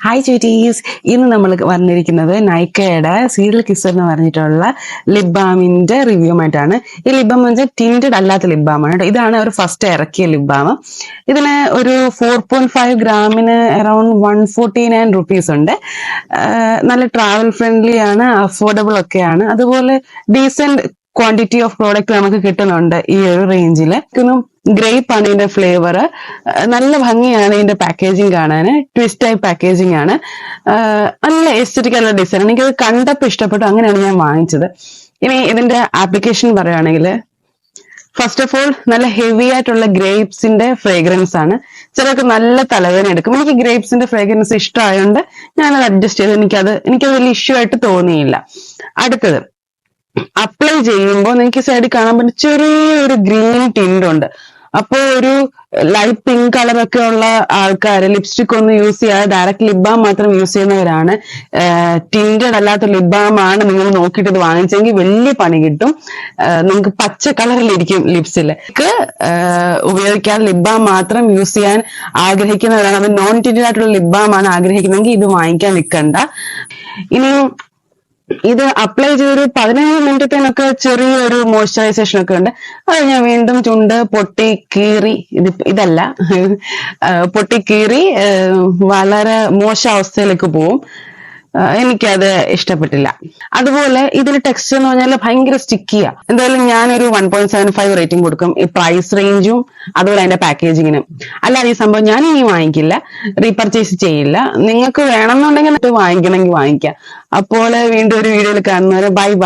Hi ചുറ്റീസ്, ഇന്ന് നമ്മൾ വന്നിരിക്കുന്നത് നൈക്കയുടെ സീരിയൽ കിസ് എന്ന് പറഞ്ഞിട്ടുള്ള ലിപ് ബാമിന്റെ റിവ്യൂമായിട്ടാണ്. ഈ ലിപ് ബാം എന്ന് വെച്ചാൽ ടിൻറ്റഡ് അല്ലാത്ത ലിപ് ബാമാണ് കേട്ടോ. ഇതാണ് അവർ ഫസ്റ്റ് ഇറക്കിയ ലിപ് ബാം. ഇതിന് ഒരു 4.5 ഗ്രാമിന് അറൌണ്ട് 149 റുപ്പീസ് ഉണ്ട്. നല്ല ട്രാവൽ ഫ്രണ്ട്ലി ആണ്, അഫോർഡബിൾ ഒക്കെയാണ്. അതുപോലെ ഡീസെന്റ് ക്വാണ്ടിറ്റി ഓഫ് പ്രോഡക്റ്റ് നമുക്ക് കിട്ടുന്നുണ്ട് ഈ ഒരു റേഞ്ചിൽ. ഗ്രേപ്പ് ആണ് ഇതിന്റെ ഫ്ലേവർ. നല്ല ഭംഗിയാണ് ഇതിന്റെ പാക്കേജിങ് കാണാൻ. ട്വിസ്റ്റ് ടൈപ്പ് പാക്കേജിങ് ആണ്. നല്ല എസ്തെറ്റിക് ആയിട്ടുള്ള ഡിസൈൻ. എനിക്കത് കണ്ടപ്പോൾ ഇഷ്ടപ്പെട്ടു, അങ്ങനെയാണ് ഞാൻ വാങ്ങിച്ചത്. ഇനി ഇതിന്റെ ആപ്ലിക്കേഷൻ പറയുകയാണെങ്കിൽ, ഫസ്റ്റ് ഓഫ് ഓൾ നല്ല ഹെവി ആയിട്ടുള്ള ഗ്രേപ്സിന്റെ ഫ്രേഗ്രൻസ് ആണ്. ചിലർക്ക് നല്ല തലവേദന എടുക്കും. എനിക്ക് ഗ്രേപ്സിന്റെ ഫ്രേഗ്രൻസ് ഇഷ്ടമായതുകൊണ്ട് ഞാനത് അഡ്ജസ്റ്റ് ചെയ്ത് എനിക്കത് വലിയ ഇഷ്യൂ ആയിട്ട് തോന്നിയില്ല. അടുത്തത് അപ്ലൈ ചെയ്യുമ്പോൾ നിങ്ങൾക്ക് സൈഡിൽ കാണാൻ പറ്റും ചെറിയൊരു ഗ്രീൻ ടിന്റ് ഉണ്ട്. അപ്പോ ഒരു ലൈറ്റ് പിങ്ക് കളറൊക്കെ ഉള്ള ആൾക്കാർ ലിപ്സ്റ്റിക് ഒന്നും യൂസ് ചെയ്യാതെ ഡയറക്റ്റ് ലിപ് ബാം മാത്രം യൂസ് ചെയ്യുന്നവരാണ്. ടിൻറ്റഡ് അല്ലാത്ത ലിപ് ബാം ആണ് നിങ്ങൾ നോക്കിയിട്ട് ഇത് വാങ്ങിച്ചെങ്കിൽ വലിയ പണി കിട്ടും. നിങ്ങൾക്ക് പച്ച കളറിലിരിക്കും ലിപ്സിൽ. ഉപയോഗിക്കാതെ ലിപ് ബാം മാത്രം യൂസ് ചെയ്യാൻ ആഗ്രഹിക്കുന്നവരാണ്, അത് നോൺ ടിൻറ്റഡ് ആയിട്ടുള്ള ലിപ് ബാം ആണ് ആഗ്രഹിക്കുന്നതെങ്കിൽ ഇത് വാങ്ങിക്കാൻ നിൽക്കണ്ട. ഇനി ഇത് അപ്ലൈ ചെയ്തൊരു 15 മിനിറ്റത്തേനൊക്കെ ചെറിയൊരു മോയ്സ്ചറൈസേഷൻ ഒക്കെ ഉണ്ട്. അത് ഞാൻ വീണ്ടും ചുണ്ട് പൊട്ടി കീറി, ഇതല്ല പൊട്ടി കീറി വളരെ മോശം അവസ്ഥയിലേക്ക് പോവും. എനിക്കത് ഇഷ്ടപ്പെട്ടില്ല. അതുപോലെ ഇതിന് ടെക്സ്ചർ എന്ന് പറഞ്ഞാൽ ഭയങ്കര സ്റ്റിക്കിയാ. എന്തായാലും ഞാനൊരു 1.75 റേറ്റിംഗ് കൊടുക്കും, ഈ പ്രൈസ് റേഞ്ചും അതുപോലെ അതിന്റെ പാക്കേജിങ്ങിനും. അല്ലാതെ ഈ സംഭവം ഞാൻ ഇനി വാങ്ങിക്കില്ല, റീപർച്ചേസ് ചെയ്യില്ല. നിങ്ങൾക്ക് വേണമെന്നുണ്ടെങ്കിൽ വാങ്ങിക്കണമെങ്കിൽ വാങ്ങിക്കാം. അപ്പോൾ വീണ്ടും ഒരു വീഡിയോയിൽ കാണുന്നവരെ ബൈ ബൈ.